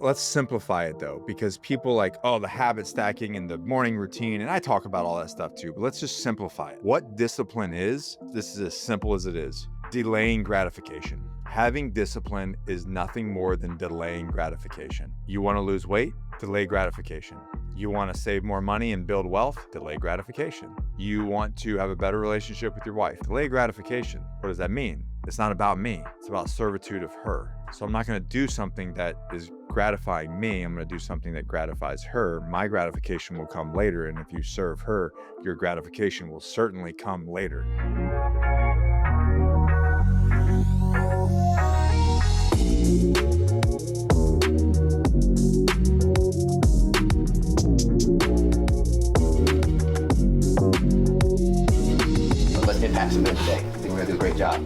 let's simplify it though, because people like, oh, the habit stacking and the morning routine, and I talk about all that stuff too, but let's just simplify it. What discipline is, this is as simple as it is. Delaying gratification. Having discipline is nothing more than delaying gratification. You want to lose weight? Delay gratification. You want to save more money and build wealth? Delay gratification. You want to have a better relationship with your wife? Delay gratification. What does that mean? It's not about me. It's about servitude of her. So I'm not going to do something that is gratifying me. I'm going to do something that gratifies her. My gratification will come later. And if you serve her, your gratification will certainly come later. Let's impact some today. I think we're going to do a great job.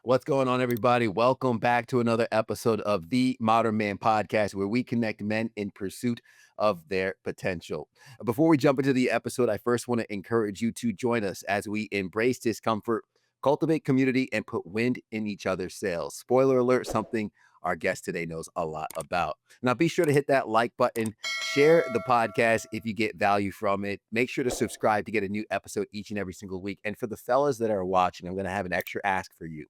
What's going on, everybody? Welcome back to another episode of the Modern Man Podcast, where we connect men in pursuit of their potential. Before we jump into the episode, I first want to encourage you to join us as we embrace discomfort, cultivate community, and put wind in each other's sails. Spoiler alert, something our guest today knows a lot about. Now, be sure to hit that like button, share the podcast if you get value from it. Make sure to subscribe to get a new episode each and every single week. And for the fellas that are watching, I'm going to have an extra ask for you.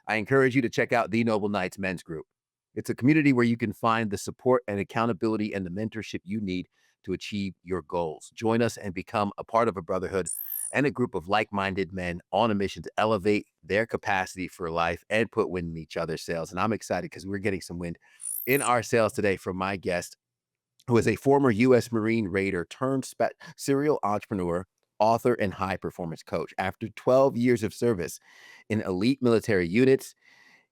I encourage you to check out the Noble Knights Men's Group. It's a community where you can find the support and accountability and the mentorship you need to achieve your goals. Join us and become a part of a brotherhood and a group of like-minded men on a mission to elevate their capacity for life and put wind in each other's sails. And I'm excited because we're getting some wind in our sails today from my guest, who is a former U.S. Marine Raider turned serial entrepreneur, author, and high-performance coach. After 12 years of service in elite military units,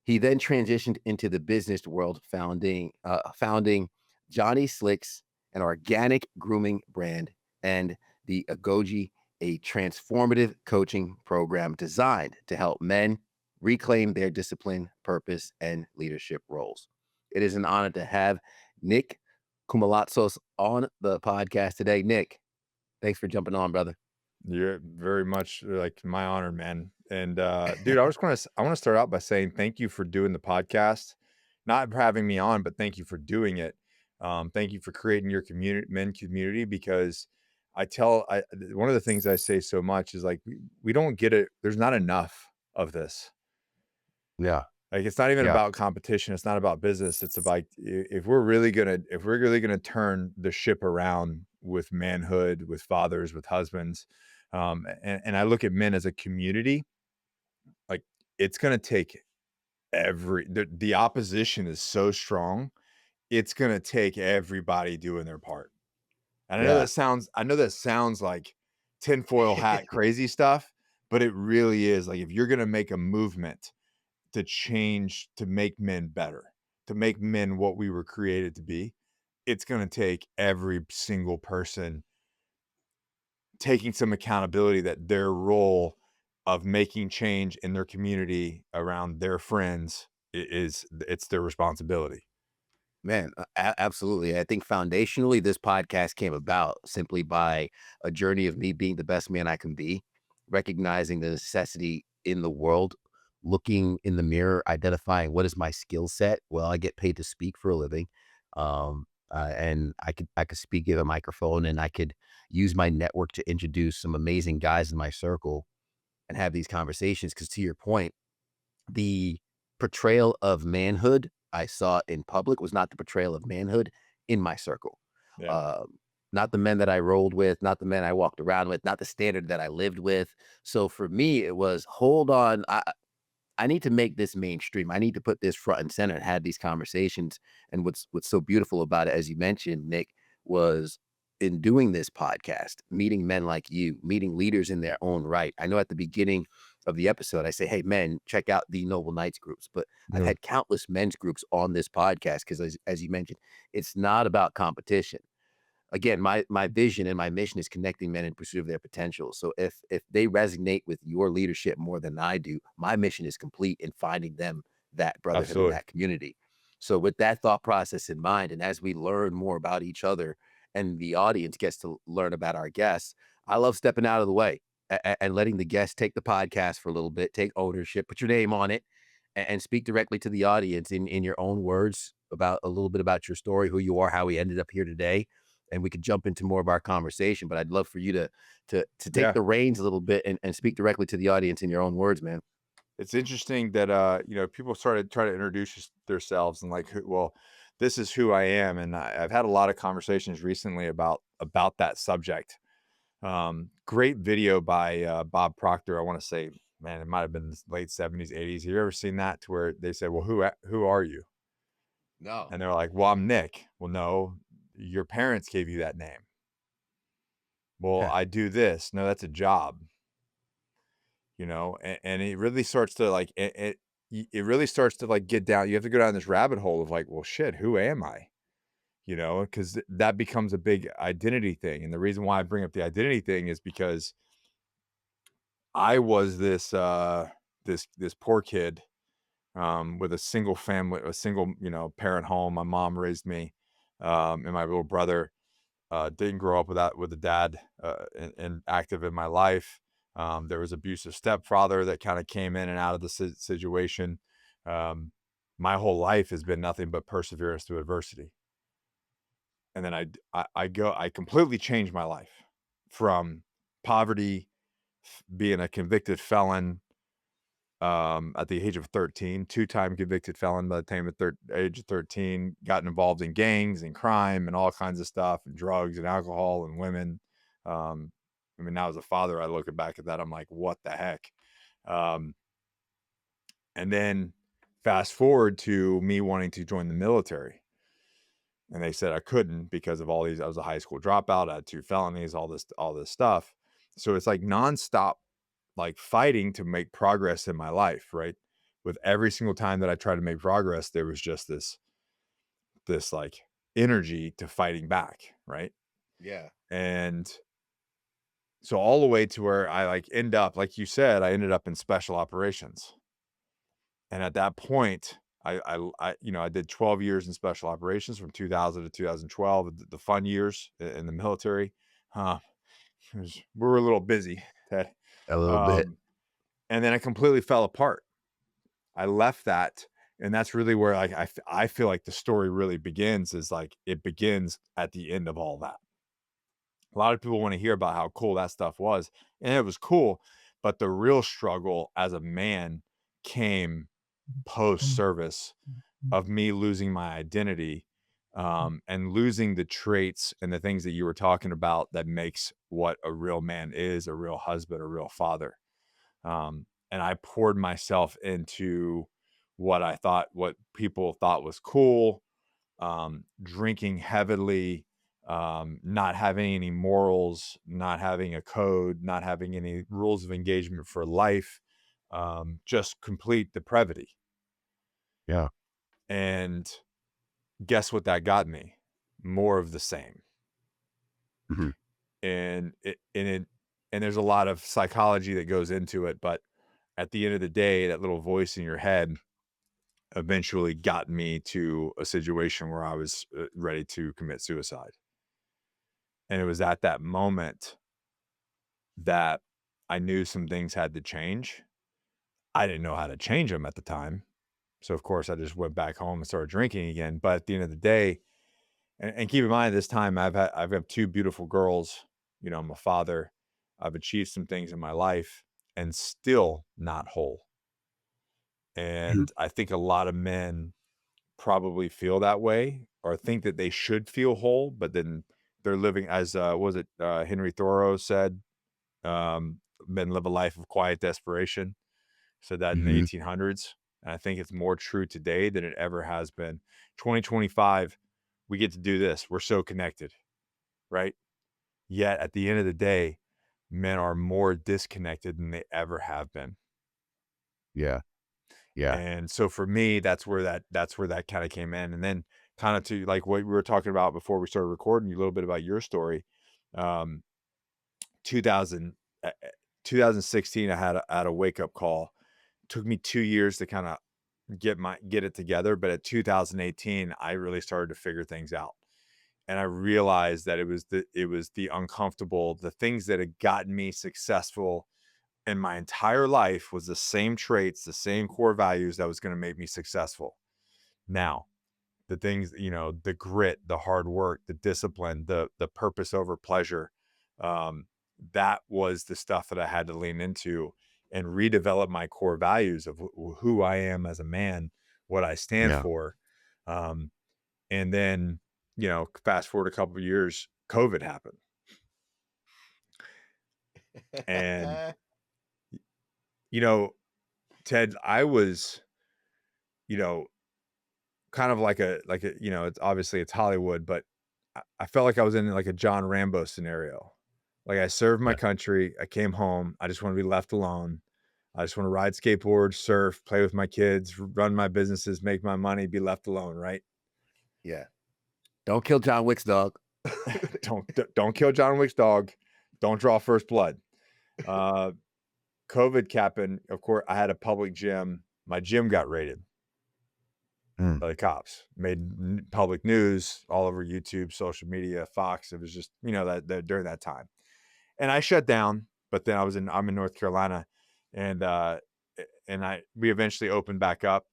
he then transitioned into the business world, founding Johnny Slicks, an organic grooming brand, and the Agoji, a transformative coaching program designed to help men reclaim their discipline, purpose, and leadership roles. It is an honor to have Nick Koumalatsos on the podcast today. Nick, thanks for jumping on, brother. You're very much like my honor, man. And dude, I want to start out by saying thank you for doing the podcast, not for having me on, but thank you for doing it. Thank you for creating your men community, because one of the things I say so much is like, we don't get it. There's not enough of this. Yeah. Like, it's not even about competition. It's not about business. It's about, if we're really gonna turn the ship around with manhood, with fathers, with husbands. And I look at men as a community, like, it's going to take the opposition is so strong. It's going to take everybody doing their part. And I know that sounds like tinfoil hat crazy stuff, but it really is. Like, if you're going to make a movement to change, to make men better, to make men what we were created to be, it's going to take every single person taking some accountability that their role of making change in their community around their friends it's their responsibility. Man, absolutely. I think foundationally, this podcast came about simply by a journey of me being the best man I can be, recognizing the necessity in the world, looking in the mirror, identifying what is my skill set. Well, I get paid to speak for a living. And I could speak in a microphone, and I could use my network to introduce some amazing guys in my circle and have these conversations. Because to your point, the portrayal of manhood I saw in public was not the portrayal of manhood in my circle. Not the men that I rolled with, not the men I walked around with, not the standard that I lived with. So for me, it was, hold on, I need to make this mainstream. I need to put this front and center and have these conversations. And what's so beautiful about it, as you mentioned, Nick, was in doing this podcast, meeting men like you, meeting leaders in their own right. I know at the beginning of the episode, I say, hey, men, check out the Noble Knights groups. But I've had countless men's groups on this podcast because, as you mentioned, it's not about competition. Again, my vision and my mission is connecting men in pursuit of their potential. So if they resonate with your leadership more than I do, my mission is complete in finding them that brotherhood and that community. So with that thought process in mind, and as we learn more about each other and the audience gets to learn about our guests, I love stepping out of the way and letting the guests take the podcast for a little bit, take ownership, put your name on it, and speak directly to the audience in your own words about a little bit about your story, who you are, how we ended up here today, and we could jump into more of our conversation. But I'd love for you to take Yeah. the reins a little bit and speak directly to the audience in your own words, man. It's interesting that, people started trying to introduce themselves and like, well, this is who I am. And I've had a lot of conversations recently about that subject. Great video by Bob Proctor. I want to say, man, it might have been the late 70s, 80s. You ever seen that to where they said, well, who are you? No. And they're like, well, I'm Nick. Well, no, your parents gave you that name. Well, I do this. No, that's a job, and it really starts to like it really starts to like get down. You have to go down this rabbit hole of like, well, shit, who am I? Because that becomes a big identity thing. And the reason why I bring up the identity thing is because I was this poor kid with a single family, a single parent home. My mom raised me, and my little brother didn't grow up with a dad and active in my life. There was abusive stepfather that kind of came in and out of the situation. Um, my whole life has been nothing but perseverance through adversity. And then I completely changed my life from poverty, being a convicted felon at the age of 13, two-time convicted felon by the time of age of 13, got involved in gangs and crime and all kinds of stuff and drugs and alcohol and women. Um, I mean, now as a father, I look back at that, I'm like, what the heck? Um, and then fast forward to me wanting to join the military. And they said I couldn't because of all these. I was a high school dropout. I had two felonies, all this stuff. So it's like nonstop, like fighting to make progress in my life, right? With every single time that I tried to make progress, there was just this like energy to fighting back, right? Yeah. And so all the way to where I like end up, like you said, I ended up in special operations. And at that point, I did 12 years in special operations from 2000 to 2012, the fun years in the military. Uh, we were a little busy, Ted. A little bit. Um, and then I completely fell apart. I left that, and that's really where like I feel like the story really begins. Is like it begins at the end of all that. A lot of people want to hear about how cool that stuff was, and it was cool, but the real struggle as a man came post service of me losing my identity, and losing the traits and the things that you were talking about that makes what a real man is, a real husband, a real father. And I poured myself into what people thought was cool, drinking heavily, not having any morals, not having a code, not having any rules of engagement for life, just complete depravity. Yeah. And guess what that got me? More of the same. Mhm. And there's a lot of psychology that goes into it, but at the end of the day, that little voice in your head eventually got me to a situation where I was ready to commit suicide. And it was at that moment that I knew some things had to change. I didn't know how to change them at the time. So, of course, I just went back home and started drinking again. But at the end of the day, and keep in mind, this time I've had two beautiful girls. I'm a father. I've achieved some things in my life and still not whole. Mhm. And I think a lot of men probably feel that way or think that they should feel whole, but then they're living as was it Henry Thoreau said, men live a life of quiet desperation. Said that in the Mhm. 1800s. And I think it's more true today than it ever has been. 2025, we get to do this. We're so connected, right? Yet at the end of the day, men are more disconnected than they ever have been. Yeah. Yeah. And so for me, that's where that kind of came in. And then kind of to like what we were talking about before we started recording, a little bit about your story. Um, 2000, uh, uh, 2016, I had a wake up call. Took me 2 years to kind of get it together, but at 2018, I really started to figure things out. And I realized that it was the uncomfortable, the things that had gotten me successful And my entire life was the same traits, the same core values that was going to make me successful. Now, the things, the grit, the hard work, the discipline, the purpose over pleasure, um, that was the stuff that I had to lean into and redevelop my core values of who I am as a man, what I stand Yeah. for. Um, and then, fast forward a couple of years, COVID happened. And, you know, Ted, I was, you know, kind of like a, it's obviously it's Hollywood, but I felt like I was in like a John Rambo scenario. Like I served my Yeah. country, I came home, I just want to be left alone. I just want to ride skateboard, surf, play with my kids, run my businesses, make my money, be left alone, right? Yeah. Don't kill John Wick's dog. Don't kill John Wick's dog. Don't draw first blood. Uh, COVID happened. Of course, I had a public gym. My gym got raided Mm. by the cops. Made public news all over YouTube, social media, Fox. It was just that during that time, and I shut down. But then I'm in North Carolina, and we eventually opened back up.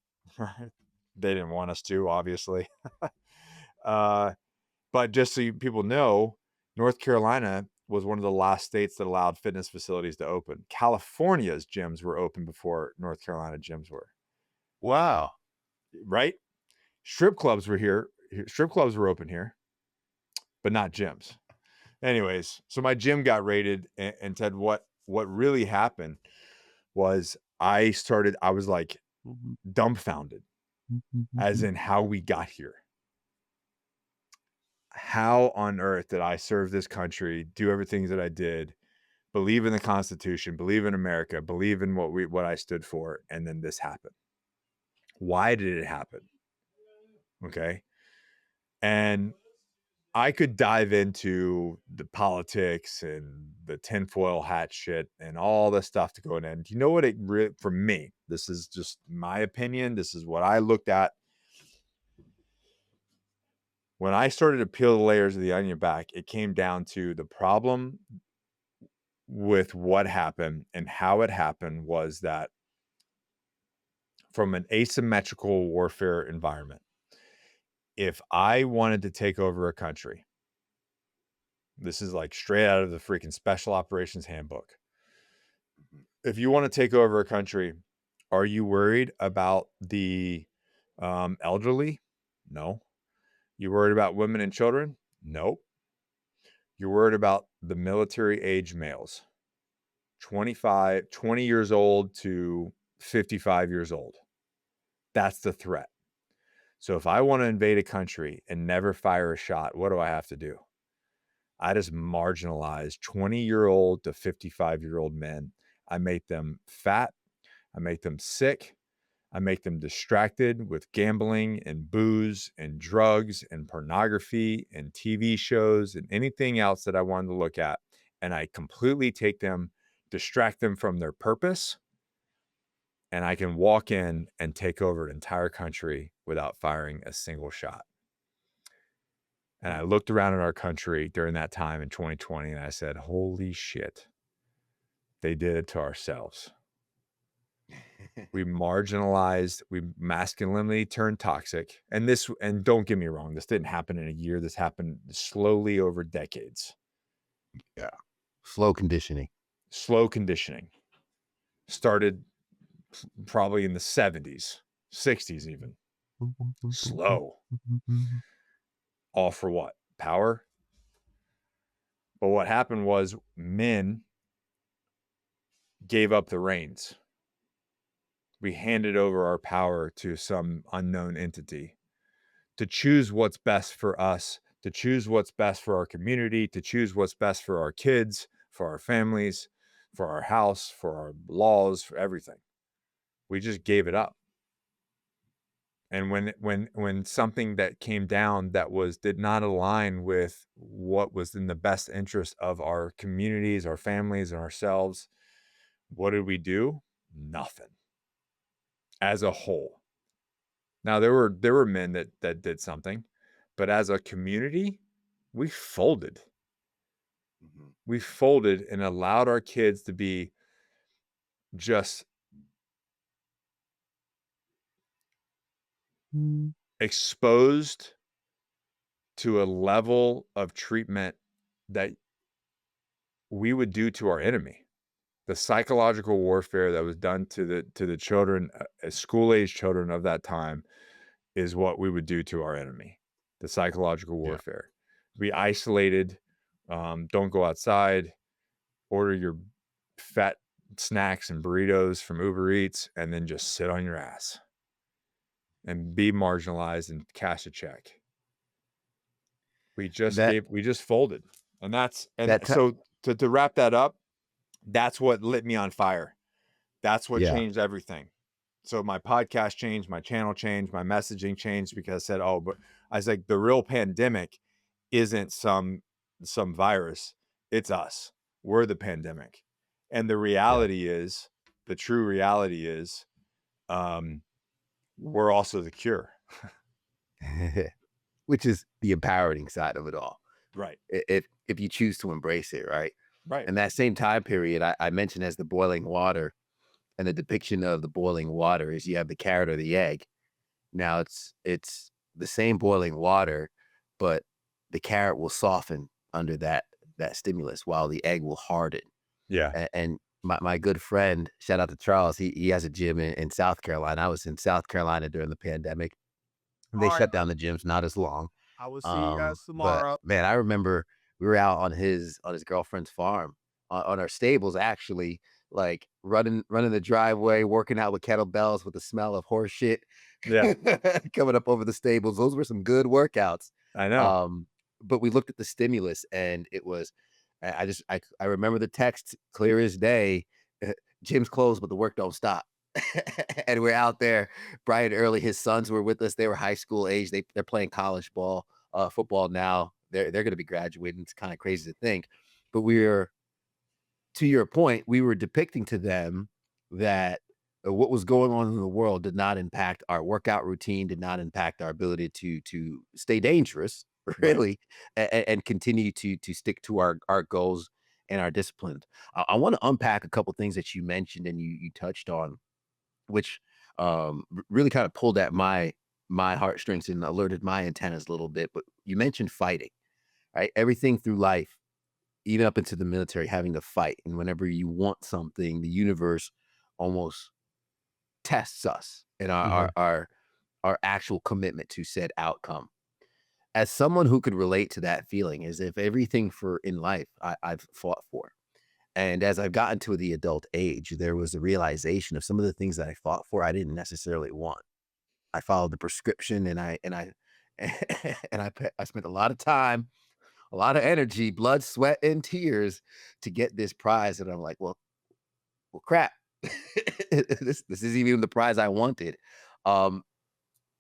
They didn't want us to, obviously. uh, but just so people know, North Carolina was one of the last states that allowed fitness facilities to open. California's gyms were open before North Carolina gyms were, Wow. right? Strip clubs were here. Strip clubs were open here, but not gyms. Anyways, so my gym got raided, and Ted, what really happened was I was like dumbfounded, as in how we got here. How on earth did I serve this country, do everything that I did, believe in the Constitution, believe in America, believe in what I stood for, and then this happened? Why did it happen? Okay. And I could dive into the politics and the tinfoil hat shit and all the stuff to go in. And you know what? For me, this is just my opinion. This is what I looked at when I started to peel the layers of the onion back. It came down to the problem with what happened and how it happened was that from an asymmetrical warfare environment, if I wanted to take over a country, this is like straight out of the freaking Special Operations Handbook. If you want to take over a country, are you worried about the elderly? No. You worried about women and children? Nope. You're worried about the military age males, 20 years old to 55 years old. That's the threat. So if I want to invade a country and never fire a shot, what do I have to do? I just marginalize 20-year-old to 55-year-old men. I make them fat. I make them sick. I make them distracted with gambling and booze and drugs and pornography and TV shows and anything else that I wanted to look at. And I completely take them, distract them from their purpose. And I can walk in and take over an entire country without firing a single shot. And I looked around at our country during that time in 2020 and I said, holy shit, they did it to ourselves. We marginalized, we masculinity turned toxic. And don't get me wrong, this didn't happen in a year. This happened slowly over decades. Yeah. Slow conditioning. Slow conditioning started probably in the 70s, 60s, even. Slow. All for what? Power. But what happened was men gave up the reins. We handed over our power to some unknown entity to choose what's best for us, to choose what's best for our community, to choose what's best for our kids, for our families, for our house, for our laws, for everything. We just gave it up. And when something that came down that did not align with what was in the best interest of our communities, our families, and ourselves, what did we do? Nothing. As a whole. Now there were men that did something, but as a community, we folded. We folded and allowed our kids to be just Mm. exposed to a level of treatment that we would do to our enemy. The psychological warfare that was done to the children, school age children of that time, is what we would do to our enemy. The psychological Yeah. warfare. Be isolated. Don't go outside. Order your fat snacks and burritos from Uber Eats, and then just sit on your ass and be marginalized and cash a check. That We just folded. And that's and that ti so to wrap that up, that's what lit me on fire. That's what yeah, changed everything. So my podcast changed, my channel changed, my messaging changed because I said, "Oh, but," I was like, "The real pandemic isn't some virus. It's us. We're the pandemic." And yeah. the true reality is, um, we're also the cure. Which is the empowering side of it all. Right. If you choose to embrace it, right? Right. And that same time period I mentioned as the boiling water, and the depiction of the boiling water is you have the carrot or the egg. Now it's the same boiling water, but the carrot will soften under that stimulus while the egg will harden. Yeah. And my good friend, shout out to Charles, he has a gym in South Carolina. I was in South Carolina during the pandemic. They All right. shut down the gyms not as long. I will see you guys But tomorrow. man, I remember we were out on his girlfriend's farm, on our stables actually, like running the driveway, working out with kettlebells with the smell of horse shit Yeah. coming up over the stables. Those were some good workouts. I know. But we looked at the stimulus and it was I remember the text clear as day. Gym's closed, but the work don't stop. And we're out there bright and early. His sons were with us. They were high school age. They're playing college ball, football now. They're going to be graduating. It's kind of crazy to think, but we're to your point. We were depicting to them that what was going on in the world did not impact our workout routine, did not impact our ability to stay dangerous, Right. really, and continue to stick to our goals and our disciplines. I want to unpack a couple things that you mentioned and you touched on, which really kind of pulled at my heartstrings and alerted my antennas a little bit. But you mentioned fighting, right? Everything through life, even up into the military, having to fight. And whenever you want something, the universe almost tests us and Mhm. our actual commitment to said outcome. As someone who could relate to that feeling, as if everything for in life I've fought for. And as I've gotten to the adult age, there was a realization of some of the things that I fought for I didn't necessarily want. I followed the prescription and I I spent a lot of time, a lot of energy, blood, sweat, and tears to get this prize. And I'm like, well, crap. This isn't even the prize I wanted. Um,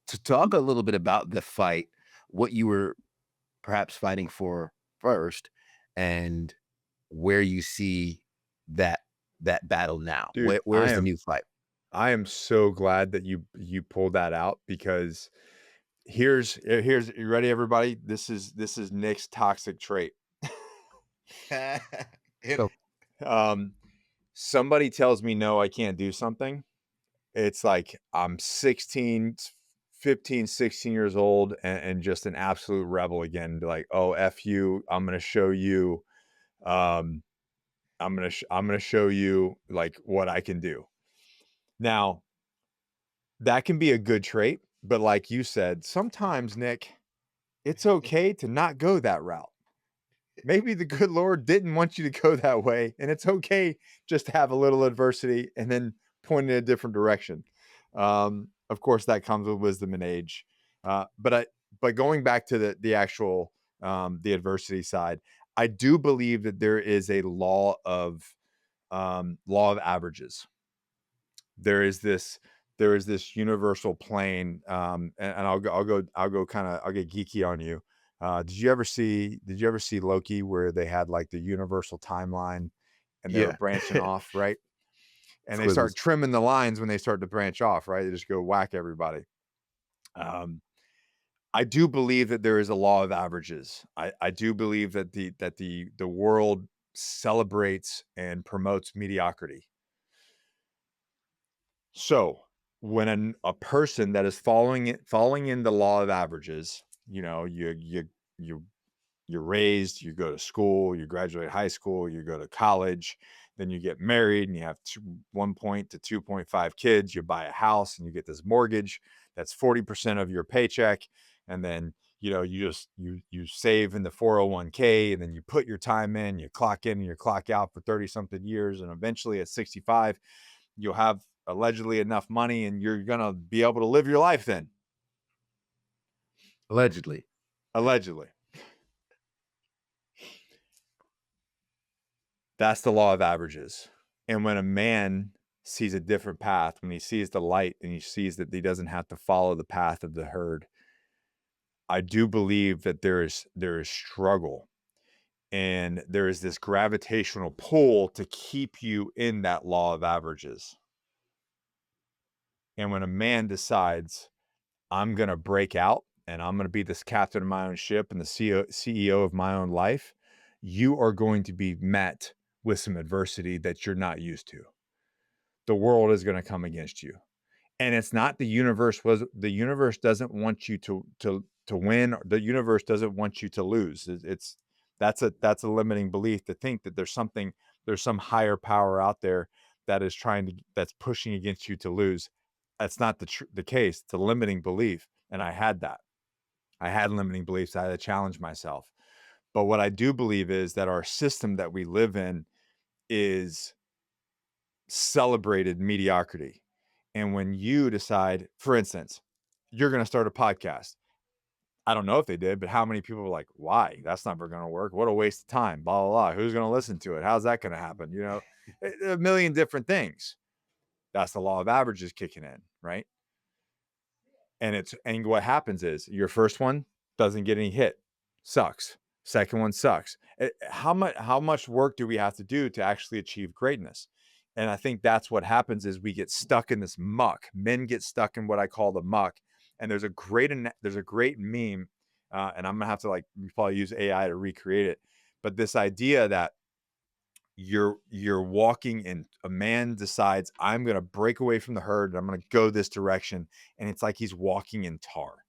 to talk a little bit about the fight, what you were perhaps fighting for first, and where you see that that battle now. Dude, Where's the new fight? I am so glad that you pulled that out because here's you ready, everybody? This is Nick's toxic trait. Hit 'em. Um, Somebody tells me no, I can't do something. It's like I'm 16, 15, 16 years old and just an absolute rebel again. Be like, oh, F you, I'm gonna show you. Um, I'm gonna show you like what I can do. Now, that can be a good trait, but like you said, sometimes, Nick, it's okay to not go that route. Maybe the good Lord didn't want you to go that way, and it's okay just to have a little adversity and then point in a different direction. Of course, that comes with wisdom and age. But going back to the actual the adversity side, I do believe that there is a law of averages. There is this universal plane, and I'll go kind of I'll get geeky on you. Did you ever see Loki where they had like the universal timeline and they were Yeah. branching off, right? And they start Squiggles. trimming the lines when they start to branch off, right? They just go whack everybody. Um, I do believe that there is a law of averages. I do believe that the world celebrates and promotes mediocrity. So when a person that is falling in the law of averages, you know, you you're raised, you go to school, you graduate high school, you go to college, then you get married and you have 1 to 2.5 kids, you buy a house and you get this mortgage that's 40% of your paycheck. And then, you know, you save in the 401k and then you put your time in and you clock out for 30 something years. And eventually at 65, you'll have allegedly enough money and you're going to be able to live your life then, Allegedly. allegedly. That's the law of averages. And when a man sees a different path, when he sees the light and he sees that he doesn't have to follow the path of the herd, I do believe that there is struggle and there is this gravitational pull to keep you in that law of averages. And when a man decides, I'm going to break out and I'm going to be this captain of my own ship and the CEO of my own life, you are going to be met with some adversity that you're not used to. The world is going to come against you. And it's not the universe doesn't want you to win. The universe doesn't want you to lose. It's that's a limiting belief to think that there's some higher power out there that is that's pushing against you to lose. That's not the case. It's a limiting belief. And I had that. I had limiting beliefs. I had to challenge myself. But what I do believe is that our system that we live in is celebrated mediocrity. And when you decide, for instance, you're going to start a podcast. I don't know if they did, but how many people were like, why? That's never going to work. What a waste of time. Blah, blah, blah. Who's going to listen to it? How's that going to happen? You know, a million different things. That's the law of averages kicking in, right? And what happens is your first one doesn't get any hit, sucks. Second one sucks. How much work do we have to do to actually achieve greatness? And I think that's what happens is we get stuck in this muck. Men get stuck in what I call the muck. And there's a great meme, and I'm gonna have to probably use AI to recreate it. But this idea that you're walking and a man decides I'm going to break away from the herd and I'm going to go this direction, and it's like he's walking in tar.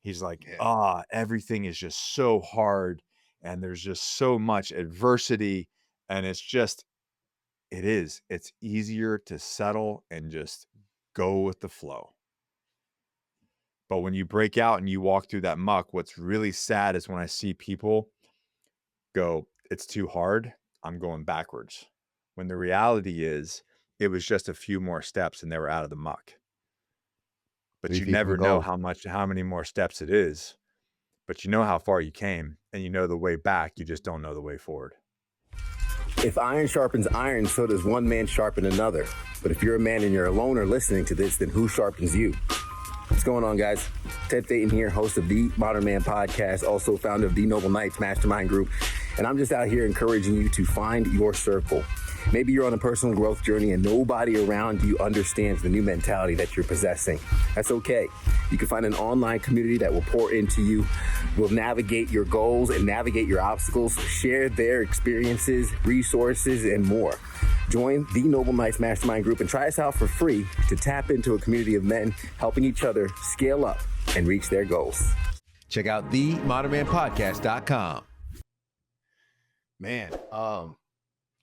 He's like, Yeah. everything is just so hard and there's just so much adversity, and it's easier to settle and just go with the flow. But when you break out and you walk through that muck, what's really sad is when I see people go, it's too hard, I'm going backwards. When the reality is, it was just a few more steps and they were out of the muck. But 3 you feet from never know goal. how many more steps it is, but you know how far you came and you know the way back, you just don't know the way forward. If iron sharpens iron, so does one man sharpen another. But if you're a man and you're alone or listening to this, then who sharpens you? What's going on, guys? Ted Phaeton here, host of the Modern Man Podcast, also founder of the Noble Knights Mastermind Group. And I'm just out here encouraging you to find your circle. Maybe you're on a personal growth journey and nobody around you understands the new mentality that you're possessing. That's okay. You can find an online community that will pour into you, will navigate your goals and navigate your obstacles, share their experiences, resources, and more. Join the Noble Knights Mastermind Group and try us out for free to tap into a community of men helping each other scale up and reach their goals. Check out themodernmanpodcast.com. Man,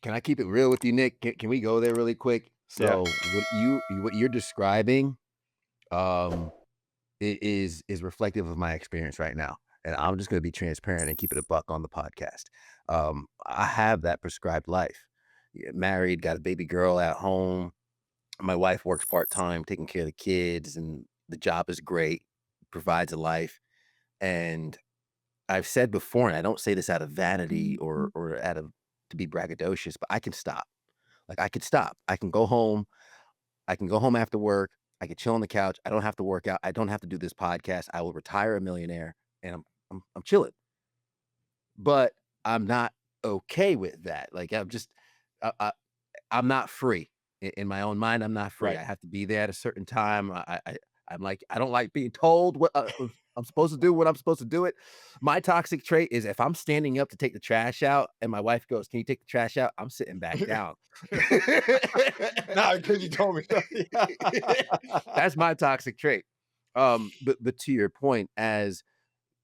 can I keep it real with you, Nick? Can we go there really quick? So what you're describing is reflective of my experience right now. And I'm just going to be transparent and keep it a buck on the podcast. I have that prescribed life. Married, got a baby girl at home. My wife works part-time, taking care of the kids, and the job is great, provides a life. And I've said before, and I don't say this out of vanity or out of to be braggadocious, but I can stop. Like I could stop. I can go home. I can go home after work. I can chill on the couch. I don't have to work out. I don't have to do this podcast. I will retire a millionaire, and I'm chilling. But I'm not okay with that. Like I'm just I'm not free in my own mind. I'm not free. Right. I have to be there at a certain time. I'm like I don't like being told what. I'm supposed to do what I'm supposed to do it. My toxic trait is if I'm standing up to take the trash out and my wife goes, "Can you take the trash out?" I'm sitting back down. No, because you told me so. Yeah. That's my toxic trait. But to your point, as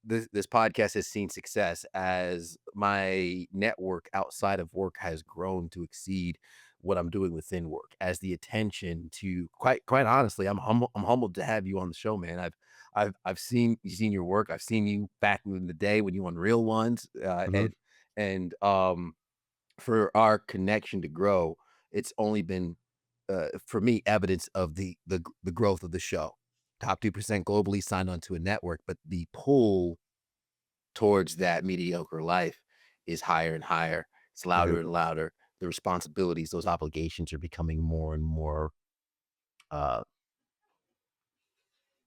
this podcast has seen success, as my network outside of work has grown to exceed what I'm doing within work, as the attention to quite honestly, I'm humbled to have you on the show, man. I've seen your work. I've seen you back in the day when you on Real Ones, Mhm. and for our connection to grow, it's only been for me evidence of the growth of the show. Top 2% globally signed onto a network, but the pull towards that mediocre life is higher and higher. It's It louder is. and louder. The responsibilities, those obligations are becoming more and more uh,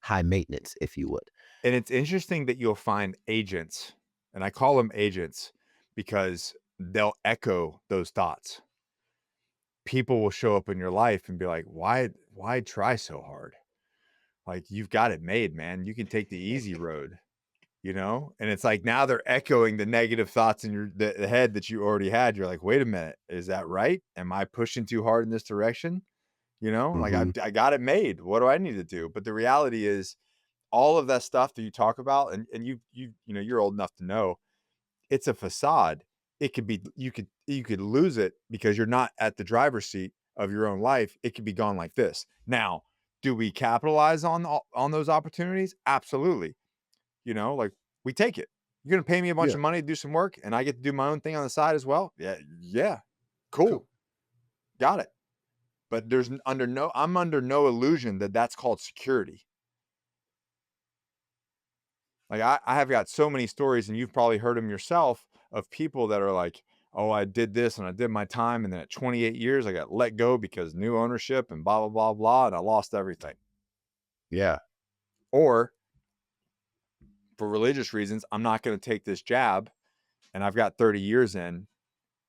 high maintenance, if you would. And it's interesting that you'll find agents, and I call them agents because they'll echo those thoughts. People will show up in your life and be like, why try so hard? Like, you've got it made, man. You can take the easy road, you know? And it's like now they're echoing the negative thoughts in the head that you already had. You're like, wait a minute, is that right? Am I pushing too hard in this direction? You know, like Mhm. I got it made. What do I need to do? But the reality is all of that stuff that you talk about, and you know, you're old enough to know it's a facade. It could be you could lose it because you're not at the driver's seat of your own life. It could be gone like this. Now, do we capitalize on those opportunities? Absolutely. You know, like we take it. You're gonna pay me a bunch Yeah. of money to do some work, and I get to do my own thing on the side as well. Yeah, yeah, cool, Cool. got it. But I'm under no illusion that that's called security. Like I have got so many stories, and you've probably heard them yourself of people that are like, "Oh, I did this and I did my time, and then at 28 years, I got let go because new ownership and blah blah blah blah, and I lost everything." Yeah. Or for religious reasons, I'm not going to take this jab, and I've got 30 years in,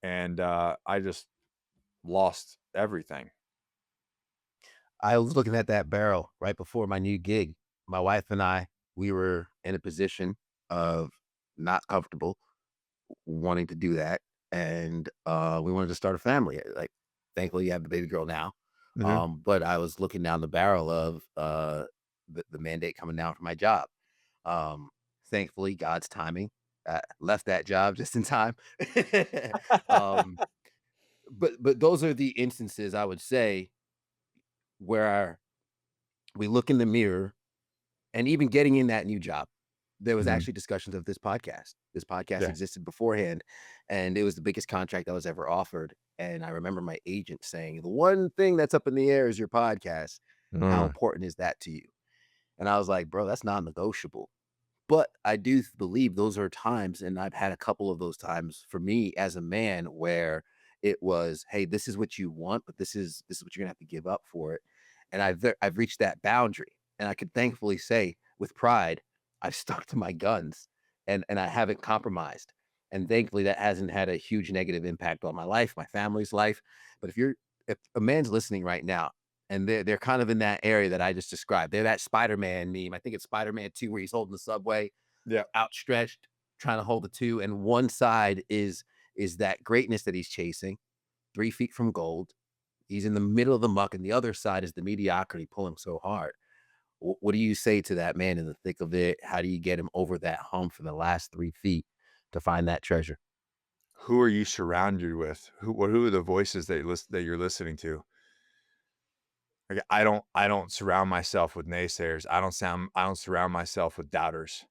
and I just lost everything. I was looking at that barrel right before my new gig. My wife and I, we were in a position of not comfortable wanting to do that, and, we wanted to start a family, like, thankfully, you have the baby girl now, Hmm. but I was looking down the barrel of, the mandate coming down for my job. Thankfully, God's timing, left that job just in time. Um, but those are the instances I would say where we look in the mirror and even getting in that new job, there was Hmm. actually discussions of this podcast. This podcast Yeah. existed beforehand, and it was the biggest contract I was ever offered. And I remember my agent saying, "The one thing that's up in the air is your podcast. How Mm. important is that to you?" And I was like, "Bro, that's non-negotiable." But I do believe those are times, and I've had a couple of those times for me as a man where it was, "Hey, this is what you want, but this is what you're gonna have to give up for it." And I've reached that boundary, and I could thankfully say with pride, I've stuck to my guns, and I haven't compromised. And thankfully, that hasn't had a huge negative impact on my life, my family's life. But if a man's listening right now and they're kind of in that area that I just described. They're that Spider-Man meme. I think it's Spider-Man 2 where he's holding the subway Yeah. outstretched, trying to hold the 2, and one side is that greatness that he's chasing, 3 feet from gold. He's in the middle of the muck, and the other side is the mediocrity pulling so hard. What do you say to that man in the thick of it? How do you get him over that hump for the last 3 feet to find that treasure? Who are you surrounded with? Who are the voices that you're listening to? Like, I don't surround myself with naysayers. I don't surround myself with doubters.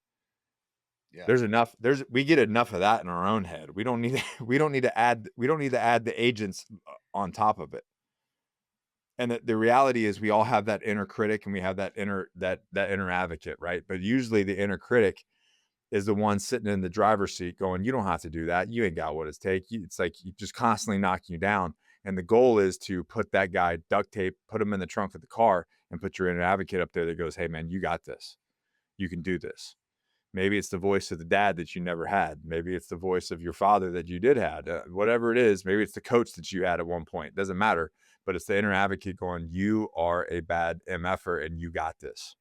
Yeah. There's we get enough of that in our own head. We don't need we don't need to add the agents on top of it. And the reality is we all have that inner critic and we have that inner advocate, right? But usually the inner critic is the one sitting in the driver's seat going, "You don't have to do that. You ain't got what it takes." It's like you just constantly knocking you down. And the goal is to put that guy duct tape, put him in the trunk of the car, and put your inner advocate up there that goes, "Hey, man, you got this. You can do this." Maybe it's the voice of the dad that you never had. Maybe it's the voice of your father that you did had. Whatever it is, maybe it's the coach that you had at one point. It doesn't matter. But it's the inner advocate going, "You are a bad MFer and you got this."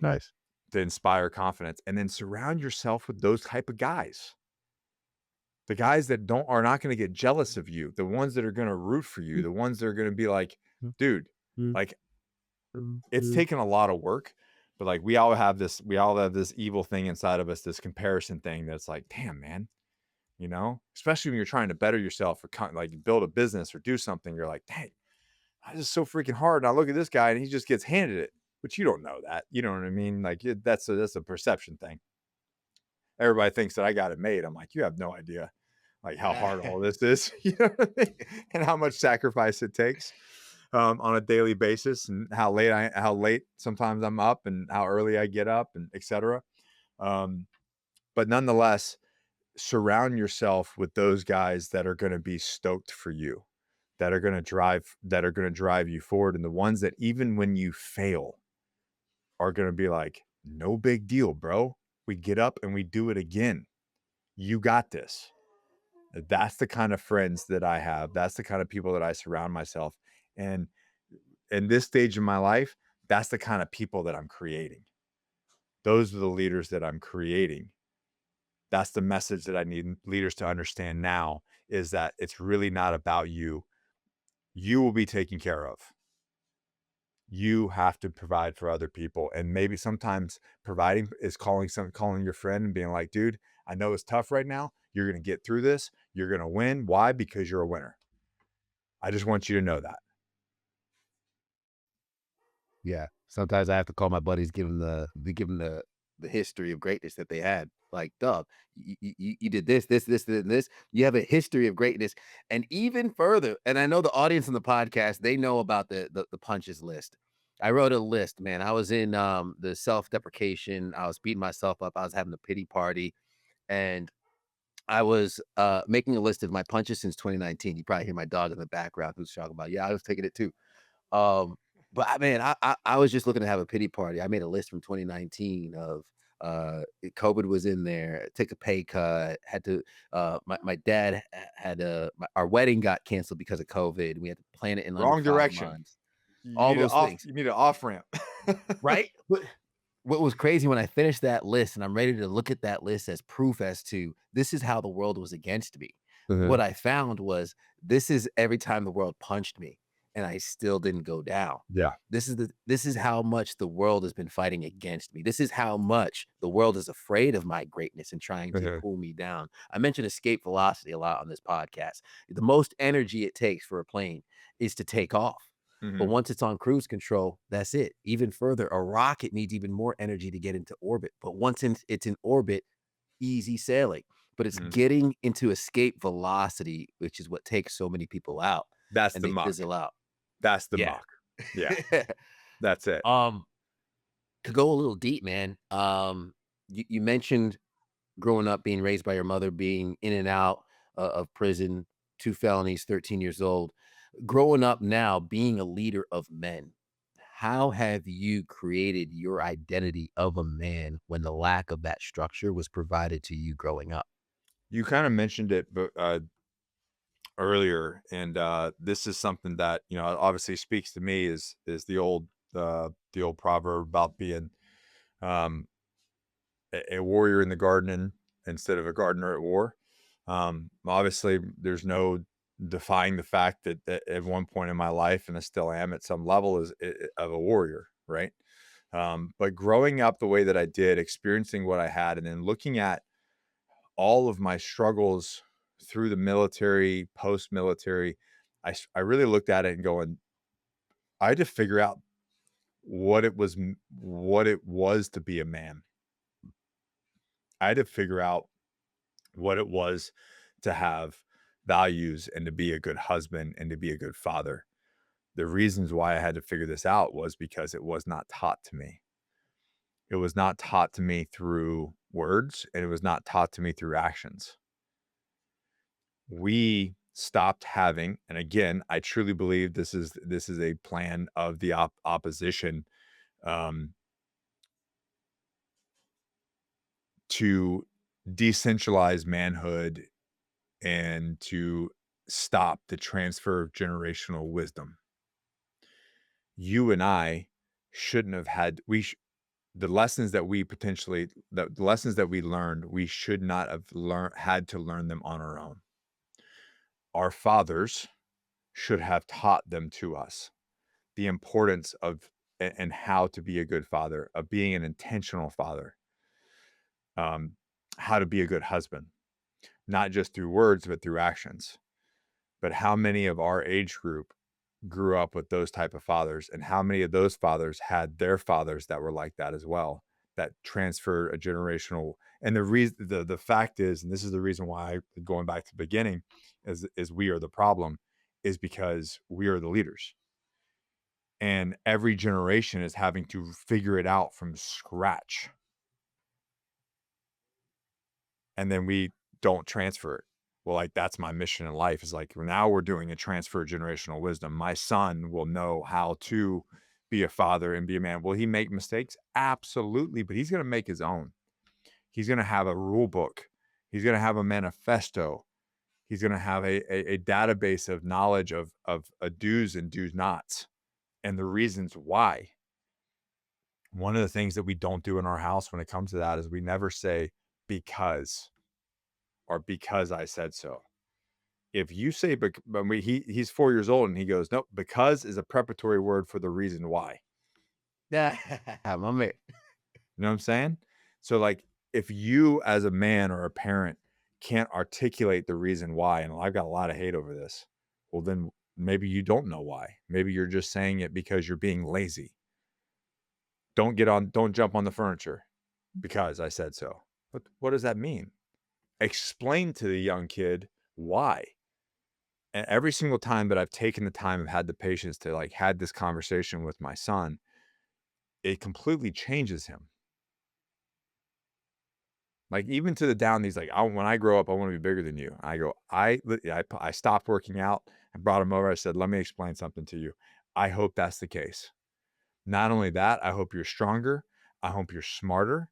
Nice. to inspire confidence, and then surround yourself with those type of guys. The guys that don't are not gonna get jealous of you, the ones that are gonna root for you, the ones that are gonna be like, "Dude, like, it's taken a lot of work, but, like, we all have this evil thing inside of us, this comparison thing that's like, 'Damn, man,' you know? Especially when you're trying to better yourself or like, build a business or do something, you're like, 'Dang, this is so freaking hard, and I look at this guy, and he just gets handed it,' but you don't know that, you know what I mean? Like, that's a perception thing. Everybody thinks that I got it made. I'm like, "You have no idea." Like how hard all this is, you know what I mean? And how much sacrifice it takes on a daily basis, and how late sometimes I'm up, and how early I get up, and etc. Um, but nonetheless, surround yourself with those guys that are going to be stoked for you, that are going to drive you forward, and the ones that even when you fail are going to be like, "No big deal, bro. We get up and we do it again. You got this." That's the kind of friends that I have. That's the kind of people that I surround myself. And in this stage of my life, that's the kind of people that I'm creating. Those are the leaders that I'm creating. That's the message that I need leaders to understand now, is that it's really not about you. You will be taken care of. You have to provide for other people. And maybe sometimes providing is calling your friend and being like, dude, I know it's tough right now. You're gonna get through this. You're gonna win. Why? Because you're a winner. I just want you to know that. Yeah. Sometimes I have to call my buddies, give them the history of greatness that they had. Like, "Dog, you did this, and this. You have a history of greatness." And even further, and I know the audience on the podcast, they know about the punches list. I wrote a list, man. I was in, the self-deprecation. I was beating myself up. I was having a pity party, and I was, making a list of my punches since 2019. You probably hear my dog in the background who's talking about, "Yeah, I was taking it too." Um, but I was just looking to have a pity party. I made a list from 2019 of COVID was in there, took a pay cut, had to my dad had our wedding got canceled because of COVID. We had to plan it in under Wrong 5 direction. months. You All need a those off things, you need an off ramp. right? But what was crazy when I finished that list and I'm ready to look at that list as proof as to this is how the world was against me. Uh-huh. What I found was this is every time the world punched me and I still didn't go down. Yeah. This is how much the world has been fighting against me. This is how much the world is afraid of my greatness and trying to Uh-huh. pull me down. I mentioned escape velocity a lot on this podcast. The most energy it takes for a plane is to take off. But Mhm. once it's on cruise control, that's it. Even further, a rocket needs even more energy to get into orbit. But it's in orbit, easy sailing. But it's Mhm. getting into escape velocity, which is what takes so many people out That's and the they muck. fizzle out. That's the Yeah. muck. Yeah, that's it. um, to go a little deep, man. You mentioned growing up, being raised by your mother, being in and out of prison, 2 felonies, 13 years old. Growing up now, being a leader of men, how have you created your identity of a man when the lack of that structure was provided to you growing up? You kinda mentioned it, but, earlier, and, this is something that, obviously speaks to me, is the old proverb about being, um, a warrior in the garden instead of a gardener at war. Obviously, there's no defying the fact that at one point in my life, and I still am at some level, of a warrior, right? But growing up the way that I did, experiencing what I had, and then looking at all of my struggles through the military, post military, I really looked at it and going, I had to figure out what it was to be a man. I had to figure out what it was to have values and to be a good husband and to be a good father. The reasons why I had to figure this out was because it was not taught to me. It was not taught to me through words, and it was not taught to me through actions. We stopped having, and again, I truly believe this is a plan of the opposition, um, to decentralize manhood and to stop the transfer of generational wisdom. You and I shouldn't have had we sh- the lessons that we potentially the lessons that we learned, we should not have had to learn them on our own. Our fathers should have taught them to us. The importance of and how to be a good father, of being an intentional father, um, how to be a good husband, not just through words, but through actions. But how many of our age group grew up with those type of fathers, and how many of those fathers had their fathers that were like that as well, that transferred a generational. And the fact is, and this is the reason why, going back to the beginning, is we are the problem, is because we are the leaders, and every generation is having to figure it out from scratch, and then we don't transfer it. Well, like, that's my mission in life, is like, now we're doing a transfer of generational wisdom. My son will know how to be a father and be a man. Will he make mistakes? Absolutely, but he's gonna make his own. He's gonna have a rule book. He's gonna have a manifesto. He's gonna have a database of knowledge of do's and do's nots, and the reasons why. One of the things that we don't do in our house when it comes to that is we never say, "Because," or "Because I said so." If you say, but he's 4 years old and he goes, "Nope, because is a preparatory word for the reason why." Yeah, my man. You know what I'm saying? So, like, if you as a man or a parent can't articulate the reason why, and I've got a lot of hate over this, well, then maybe you don't know why. Maybe you're just saying it because you're being lazy. Don't jump on the furniture because I said so. What does that mean? Explain to the young kid why. And every single time that I've taken the time and had the patience to, like, had this conversation with my son, it completely changes him. Like, even to the down, he's like, when I grow up, I want to be bigger than you." I go, I stopped working out. I brought him over. I said, "Let me explain something to you. I hope that's the case. Not only that, I hope you're stronger. I hope you're smarter.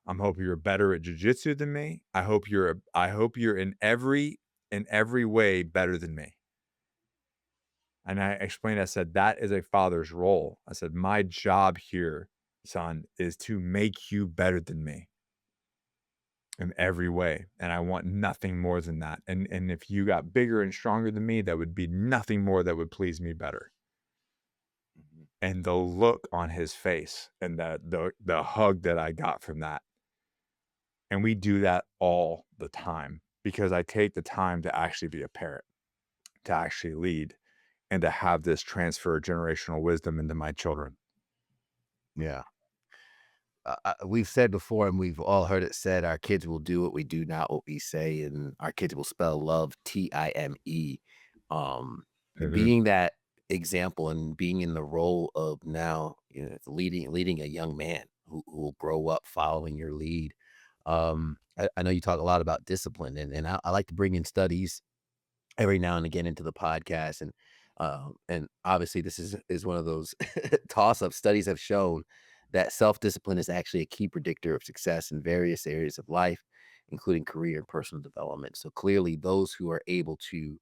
I hope you're better at jujitsu than me. I hope you're in every way better than me." And I explained, I said, "That is a father's role." I said, "My job here, son, is to make you better than me in every way. And I want nothing more than that. And if you got bigger and stronger than me, that would be nothing more that would please me better." Mhm. And the look on his face and the hug that I got from that. And we do that all the time because I take the time to actually be a parent, to actually lead, and to have this transfer of generational wisdom into my children. Yeah. We've said before, and we've all heard it said, our kids will do what we do, not what we say, and our kids will spell love Time. Um, Mhm. being that example and being in the role of now, leading a young man who will grow up following your lead. I know you talk a lot about discipline, and I like to bring in studies every now and again into the podcast, and obviously this is one of those toss up. Studies have shown that self-discipline is actually a key predictor of success in various areas of life, including career and personal development. So clearly those who are able to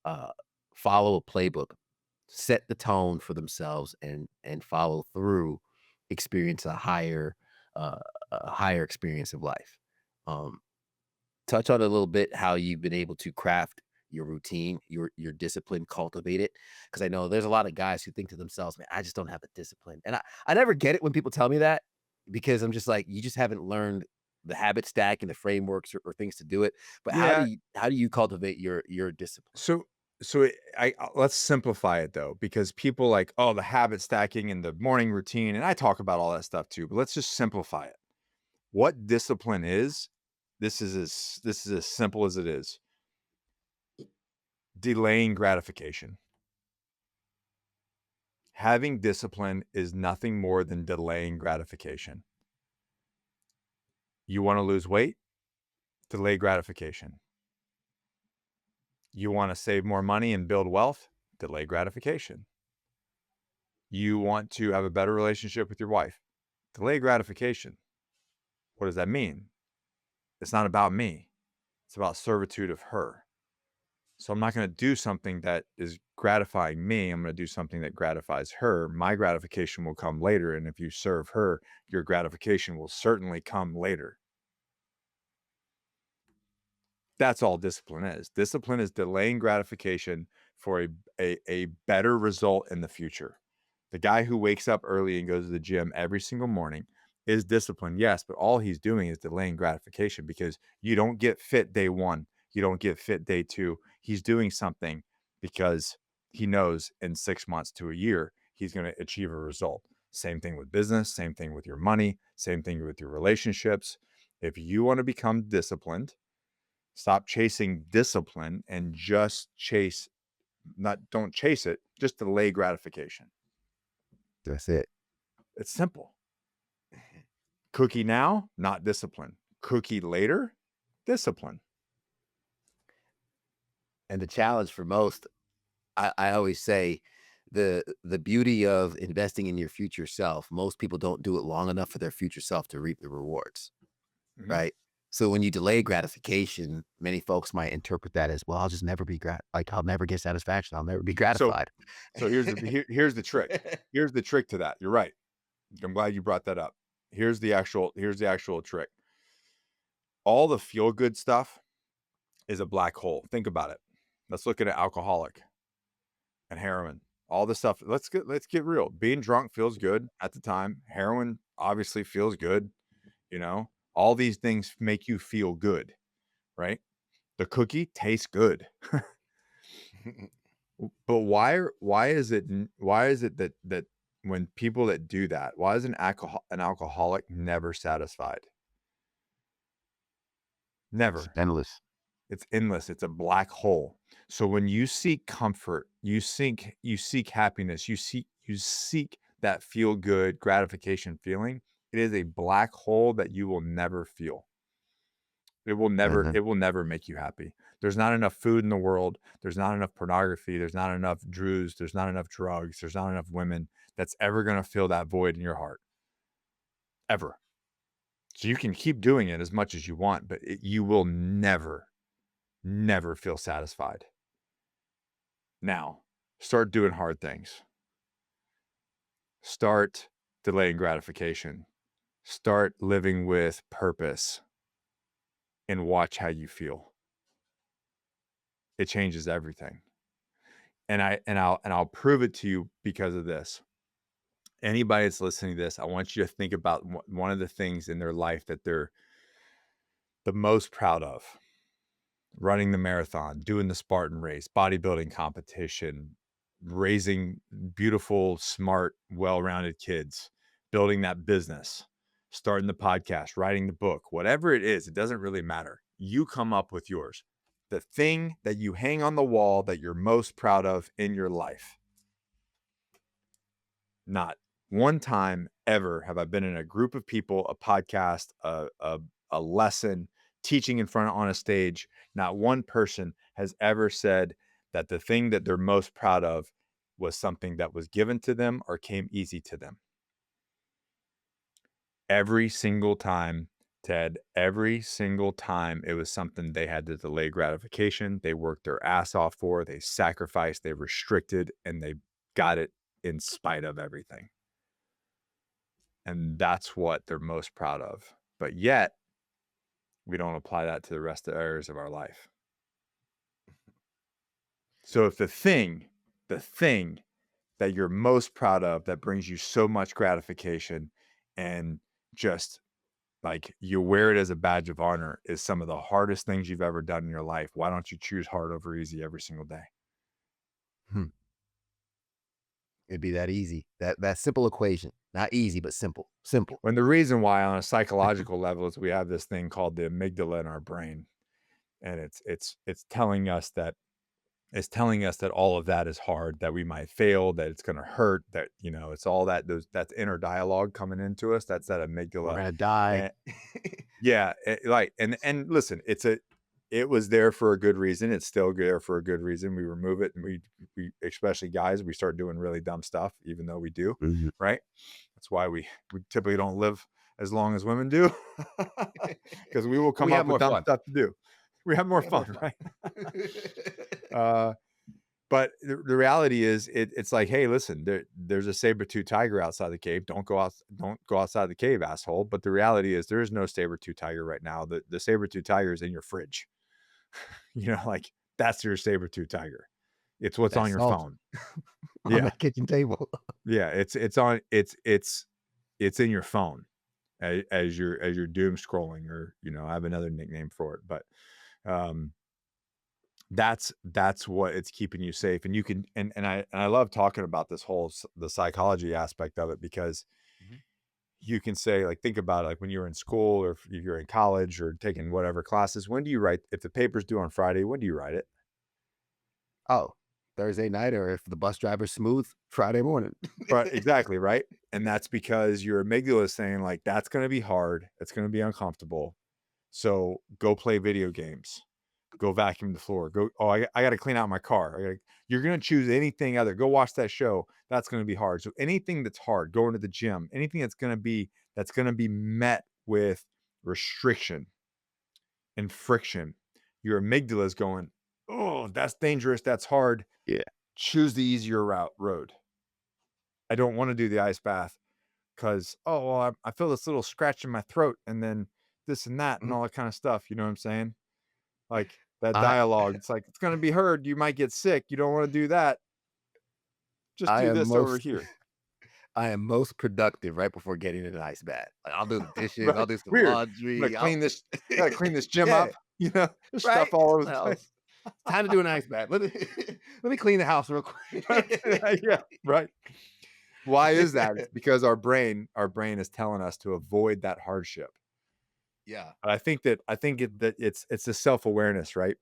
uh, follow a playbook, set the tone for themselves, and follow through, experience uh, a higher experience of life. um, Touch on a little bit how you've been able to craft your routine, your discipline, cultivate it. Because I know there's a lot of guys who think to themselves, "Man, I just don't have the discipline." And I never get it when people tell me that, because I'm just like, you just haven't learned the habit stack and the frameworks, or things to do it. But Yeah. how do you cultivate your discipline? So let's simplify it though, because people like, oh, the habit stacking and the morning routine, and I talk about all that stuff too. But let's just simplify it. What discipline is? This is as simple as it is. Delaying gratification. Having discipline is nothing more than delaying gratification. You want to lose weight? Delay gratification. You want to save more money and build wealth? Delay gratification. You want to have a better relationship with your wife? Delay gratification. What does that mean? It's not about me. It's about servitude of her. So I'm not going to do something that is gratifying me, I'm going to do something that gratifies her. My gratification will come later. And if you serve her, your gratification will certainly come later. That's all discipline is. Discipline is delaying gratification for a better result in the future. The guy who wakes up early and goes to the gym every single morning is disciplined, yes, but all he's doing is delaying gratification because you don't get fit day one. You don't get fit day two. He's doing something because he knows in 6 months to a year, he's going to achieve a result. Same thing with business, same thing with your money, same thing with your relationships. If you want to become disciplined, stop chasing discipline and just chase, not don't chase it, just delay gratification. That's it. It's simple. Cookie now, not discipline. Cookie later, discipline. And the challenge for most, I always say, the beauty of investing in your future self, most people don't do it long enough for their future self to reap the rewards, Mhm. right? So when you delay gratification, many folks might interpret that as, well, I'll just never be I'll never get satisfaction. I'll never be So, gratified. here's the trick. Here's the trick to that. You're right. I'm glad you brought that up. Here's the actual trick. All the feel good stuff is a black hole. Think about it. Let's look at an alcoholic and heroin. All the stuff. Let's get real. Being drunk feels good at the time. Heroin obviously feels good. You know, all these things make you feel good, right? The cookie tastes good. But why is it that when people that do that, why is an alcoholic never satisfied? It's Never. endless. It's endless. It's a black hole. So when you seek comfort, you seek happiness, you seek that feel good gratification feeling, it is a black hole that you will never feel. It will never Mhm. it will never make you happy. There's not enough food in the world. There's not enough pornography. There's not enough drews. There's not enough drugs. There's not enough women that's ever going to fill that void in your heart. Ever. So you can keep doing it as much as you want, but you will never, never feel satisfied. Now, start doing hard things. Start delaying gratification. Start living with purpose and watch how you feel. It changes everything. And I'll prove it to you because of this. Anybody that's listening to this, I want you to think about one of the things in their life that they're the most proud of. Running the marathon, doing the Spartan race, bodybuilding competition, raising beautiful, smart, well-rounded kids, building that business, starting the podcast, writing the book, whatever it is, it doesn't really matter. You come up with yours. The thing that you hang on the wall that you're most proud of in your life. Not one time ever have I been in a group of people, a podcast, a lesson, teaching in front on a stage. Not one person has ever said that the thing that they're most proud of was something that was given to them or came easy to them. Every single time, Ted, every single time it was something they had to delay gratification. They worked their ass off for, they sacrificed, they restricted, and they got it in spite of everything. And that's what they're most proud of. But yet, we don't apply that to the rest of the areas of our life. So if the thing that you're most proud of that brings you so much gratification and just like you wear it as a badge of honor is some of the hardest things you've ever done in your life, why don't you choose hard over easy every single day? Hmm. It'd be that easy. That simple equation. Not easy, but simple. Simple. When the reason why on a psychological level is we have this thing called the amygdala in our brain, and it's telling us that all of that is hard, that we might fail, that it's going to hurt, that it's all that's inner dialogue coming into us. That's that We're amygdala. gonna die. And yeah, like and listen, it was there for a good reason. It's still there for a good reason. We remove it, and we especially guys, we start doing really dumb stuff, even though we do, Mhm. right? That's why we typically don't live as long as women do, because we will come We have up with more dumb fun. stuff to do. We have more We have more fun, fun. right? Uh, But the reality is it's like, "Hey, listen, there's a saber-tooth tiger outside the cave. Don't go outside the cave, asshole." But the reality is there is no saber-tooth tiger right now. The saber-tooth tiger is in your fridge. Like, that's your saber-tooth tiger. It's what's on That's your salt phone. on the Yeah. kitchen table. Yeah, it's in your phone as you're doom scrolling, or, I have another nickname for it, but, um that's what it's keeping you safe, and you can and I love talking about this whole the psychology aspect of it, because Mhm. you can say, like, think about it, like when you're in school, or if you're in college or taking whatever classes, when do you write, if the paper's due on Friday, when do you write it? Oh, Thursday night, or if the bus driver's smooth, Friday morning. Right, exactly, right? And that's because your amygdala is saying, like, that's gonna be hard, it's gonna be uncomfortable, so go play video games. Go vacuum the floor. Go, "Oh, I gotta clean out my car." You're gonna choose anything other, "Go watch that show." That's gonna be hard. So anything that's hard, going to the gym, anything that's gonna be met with restriction and friction, your amygdala is going, "Oh, that's dangerous, that's hard. Yeah. Choose the easier road. I don't wanna do the ice bath because, oh, well, I feel this little scratch in my throat, and then this and that and Mhm. all that kinda stuff." You know what I'm saying? Like, that I dialogue, it's like, "It's gonna be heard, you might get sick, you don't wanna do that, just I do am this over most here." I am most productive right before getting in an ice bath. Like, I'll do the dishes, I'll Right? do some Weird. laundry, I'll Gotta clean this gym Yeah, up, there's stuff right? all over the Well, place. it's time to do an ice bath. Let me let me clean the house real quick. Yeah, right. Why is that? It's because our brain is telling us to avoid that hardship. Yeah, But I think it's a self-awareness, right?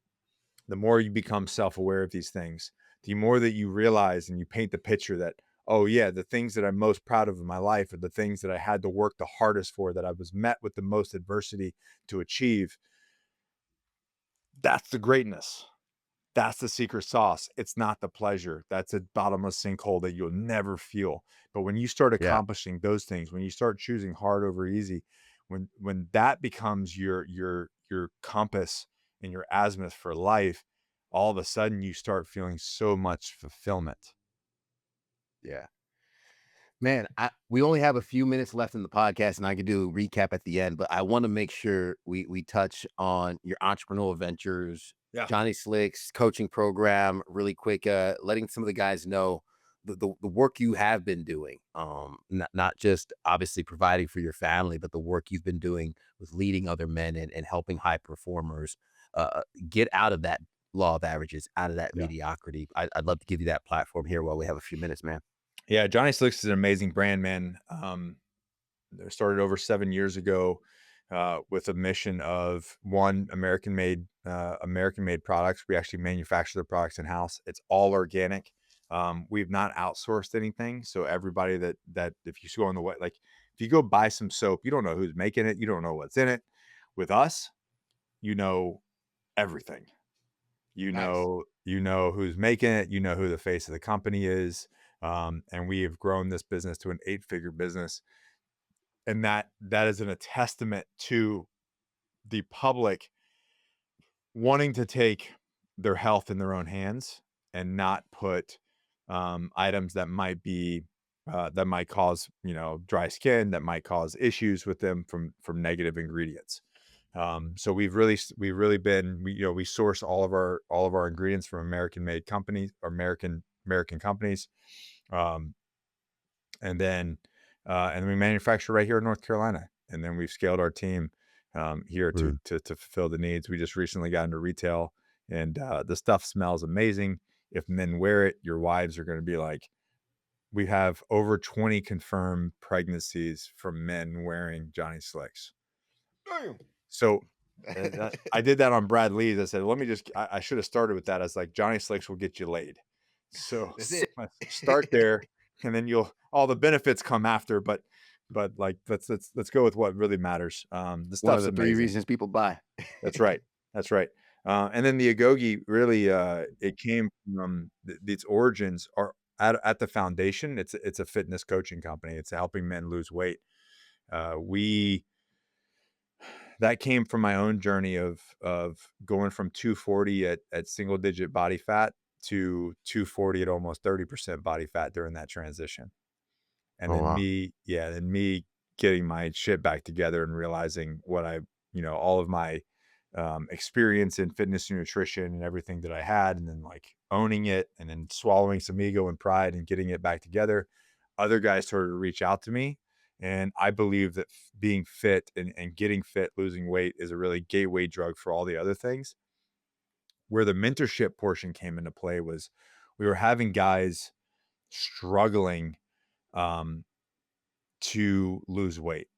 The more you become self-aware of these things, the more that you realize and you paint the picture that, oh yeah, the things that I'm most proud of in my life are the things that I had to work the hardest for, that I was met with the most adversity to achieve. That's the greatness. That's the secret sauce. It's not the pleasure. That's a bottomless sinkhole that you'll never feel. But when you start yeah, accomplishing those things, when you start choosing hard over easy, when that becomes your compass and your azimuth for life, all of a sudden you start feeling so much fulfillment. yeah. Man, we only have a few minutes left in the podcast, and I could do a recap at the end, but I wanna make sure we touch on your entrepreneurial ventures, Yeah. Johnny Slick's coaching program really quick, letting some of the guys know the work you have been doing, not just obviously providing for your family, but the work you've been doing with leading other men and helping high performers, get out of that law of averages, out of that Yeah. mediocrity. I'd love to give you that platform here while we have a few minutes, man. Yeah, Johnny Slicks is an amazing brand, man. They started over 7 years ago, with a mission of, one, American-made products. We actually manufacture the products in-house. It's all organic. We've not outsourced anything, so everybody that if you go on the way, like, if you go buy some soap, you don't know who's making it, you don't know what's in it. With us, you know everything. Nice. You know who's making it, you know who the face of the company is, and we have grown this business to an eight-figure business, and that is a testament to the public wanting to take their health in their own hands and not put, items that might cause, dry skin, that might cause issues with them from negative ingredients. So we've really been, we source all of our ingredients from American-made companies, or American companies. Um, and then we manufacture right here in North Carolina, and then we've scaled our team, here to Mm. to fulfill the needs. We just recently got into retail, and the stuff smells amazing. If men wear it, your wives are going to be like, we have over 20 confirmed pregnancies from men wearing Johnny Slicks. Damn. So, I did that on Brad Lee's. I said, "Let me just," I should have started with that as, like, "Johnny Slicks will get you laid." So, That's it. let's start there, and then you'll all the benefits come after, but, like, let's go with what really matters. The One of stuff's the 3 amazing. reasons people buy. That's right. That's right. And then the Agogi really, it came from its origins are at the foundation. It's a fitness coaching company. It's helping men lose weight. We That came from my own journey of going from 240 at single digit body fat to 240 at almost 30% body fat during that transition. And Oh, then wow. me getting my shit back together and realizing all of my experience in fitness and nutrition and everything that I had, and then like owning it and then swallowing some ego and pride and getting it back together. Other guys started to reach out to me. And I believe that being fit and getting fit, losing weight is a really gateway drug for all the other things. Where the mentorship portion came into play was we were having guys struggling um, to lose weight.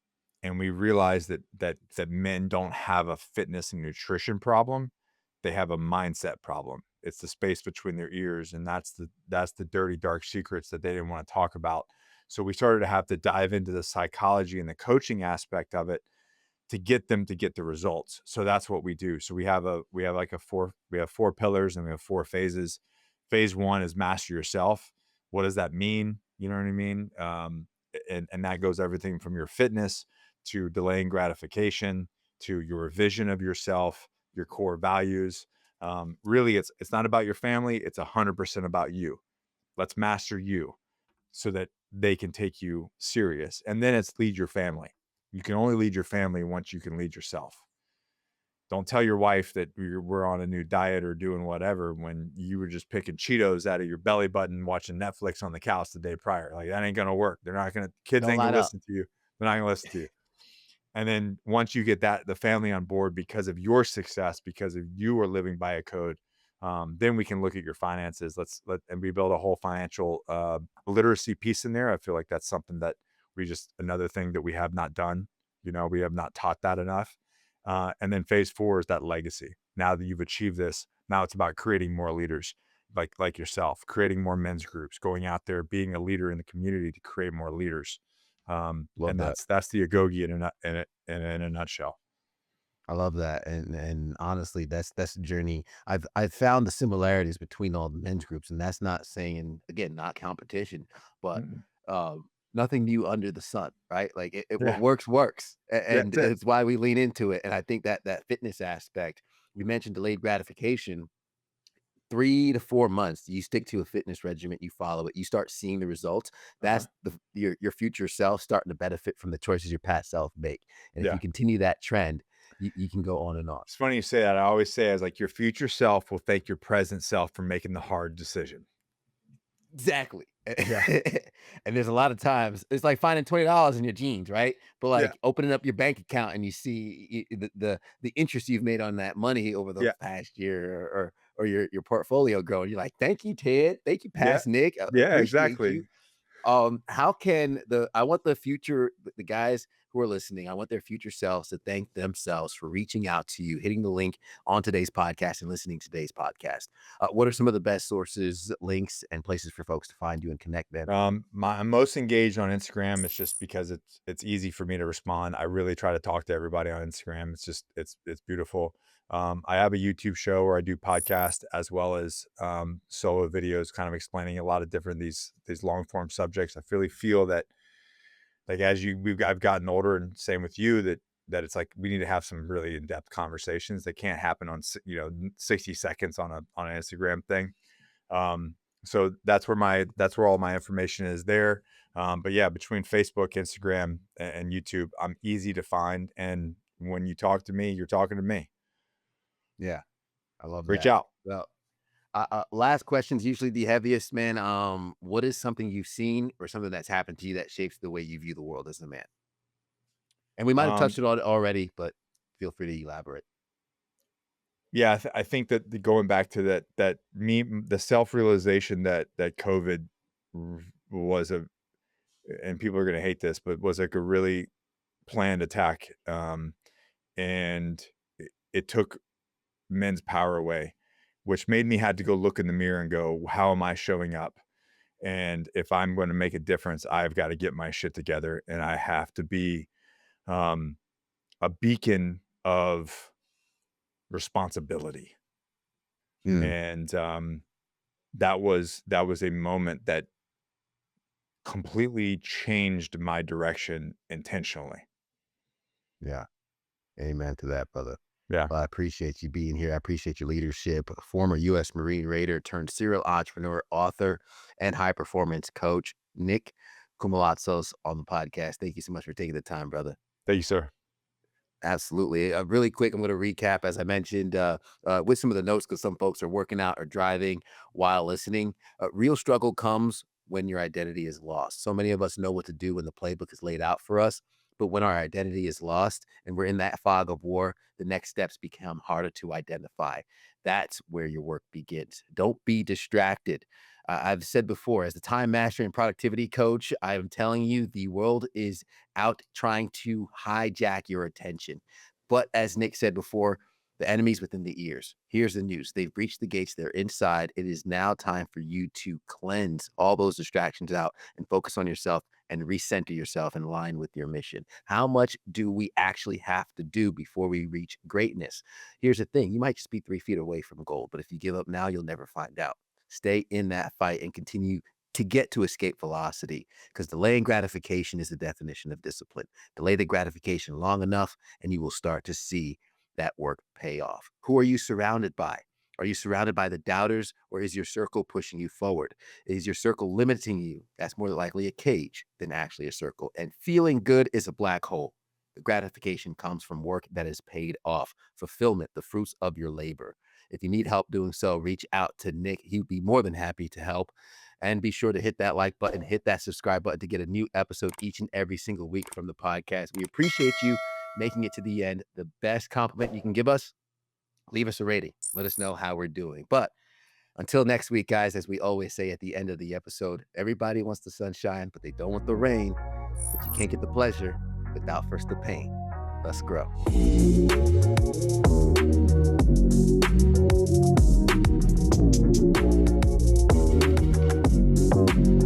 And we realized that men don't have a fitness and nutrition problem. They have a mindset problem. It's the space between their ears, and that's the dirty, dark secrets that they didn't want to talk about. So we started to have to dive into the psychology and the coaching aspect of it to get them to get the results. So that's what we do. So we have 4 pillars and we have 4 phases. Phase 1 is master yourself. What does that mean? You know what I mean? And that goes everything from your fitness to delaying gratification to your vision of yourself, your core values. Really, it's not about your family. It's 100% about you. Let's master you so that they can take you serious. And then it's lead your family. You can only lead your family once you can lead yourself. Don't tell your wife that we're on a new diet or doing whatever when you were just picking Cheetos out of your belly button, watching Netflix on the couch the day prior. Like that ain't gonna work. They're not gonna kids Don't ain't gonna line up. listen to you. They're not gonna listen to you. And then once you get the family on board because of your success, because of you are living by a code, then we can look at your finances. And we build a whole financial literacy piece in there. I feel like that's something that another thing that we have not done. We have not taught that enough. And then phase 4 is that legacy. Now that you've achieved this, now it's about creating more leaders like yourself, creating more men's groups, going out there, being a leader in the community to create more leaders. Love And that. that's the Agogi in a nutshell. I love that, and honestly, that's a journey. I've found the similarities between all the men's groups, and that's not saying again, not competition, but Mm, nothing new under the sun, right? Like what yeah, works works, and that's it. it's why we lean into it. And I think that that fitness aspect, we mentioned delayed gratification. 3 to 4 months, you stick to a fitness regimen, you follow it, you start seeing the results. Uh-huh. That's your future self starting to benefit from the choices your past self make. And if you Yeah. continue that trend, you can go on and on. It's funny you say that. I always say as like your future self will thank your present self for making the hard decision. Exactly. Yeah. And there's a lot of times it's like finding $20 in your jeans, right? But Yeah. like opening up your bank account and you see the interest you've made on that money over the Yeah. past year or your portfolio growing. You're like, thank you, Ted. Thank you, Yeah. past Nick. I Yeah, appreciate you. exactly. How can I want the future, the guys who are listening, I want their future selves to thank themselves for reaching out to you, hitting the link on today's podcast and listening to today's podcast. What are some of the best sources, links, and places for folks to find you and connect, man? I'm most engaged on Instagram. It's just because it's easy for me to respond. I really try to talk to everybody on Instagram. It's beautiful. I have a YouTube show where I do podcast as well as solo videos, kind of explaining a lot of different these long form subjects. I really feel that like I've gotten older, and same with you that it's like we need to have some really in depth conversations that can't happen on 60 seconds on an Instagram thing. Um, so that's where all my information is there. But yeah, between Facebook, Instagram, and YouTube, I'm easy to find. And when you talk to me, you're talking to me. Yeah, I love Reach that. out. Well, last question's usually the heaviest, man. What is something you've seen or something that's happened to you that shapes the way you view the world as a man? And we might have Um, touched it on already, but feel free to elaborate. yeah, I think that going back to the self realization that COVID was and people are going to hate this, but was like a really planned attack. And it took men's power away, which made me had to go look in the mirror and go, how am I showing up? And if I'm going to make a difference, I've got to get my shit together, and I have to be um, a beacon of responsibility. Mm, And that was a moment that completely changed my direction intentionally. yeah. Amen to that, brother. Yeah. Well, I appreciate you being here. I appreciate your leadership. A former U.S. Marine Raider turned serial entrepreneur, author, and high performance coach, Nick Koumalatsos, on the podcast. Thank you so much for taking the time, brother. Thank you, sir. Absolutely. Really quick, I'm going to recap, as I mentioned, with some of the notes, because some folks are working out or driving while listening. Real struggle comes when your identity is lost. So many of us know what to do when the playbook is laid out for us. But when our identity is lost and we're in that fog of war, the next steps become harder to identify. That's where your work begins. Don't be distracted. I've said before, as the time master and productivity coach, I'm telling you, the world is out trying to hijack your attention. But as Nick said before, the enemy's within the ears. Here's the news. They've breached the gates. They're inside. It is now time for you to cleanse all those distractions out and focus on yourself and recenter yourself in line with your mission. How much do we actually have to do before we reach greatness? Here's the thing. You might just be 3 feet away from gold, but if you give up now, you'll never find out. Stay in that fight and continue to get to escape velocity, because delaying gratification is the definition of discipline. Delay the gratification long enough and you will start to see that work pay off. Who are you surrounded by? Are you surrounded by the doubters, or is your circle pushing you forward? Is your circle limiting you? That's more likely a cage than actually a circle. And feeling good is a black hole. The gratification comes from work that is paid off, fulfillment, the fruits of your labor. If you need help doing so, reach out to Nick. He would be more than happy to help. And be sure to hit that like button, hit that subscribe button to get a new episode each and every single week from the podcast. We appreciate you making it to the end. The best compliment you can give us, leave us a rating. Let us know how we're doing. But until next week, guys, as we always say at the end of the episode, everybody wants the sunshine, but they don't want the rain. But you can't get the pleasure without first the pain. Let's grow.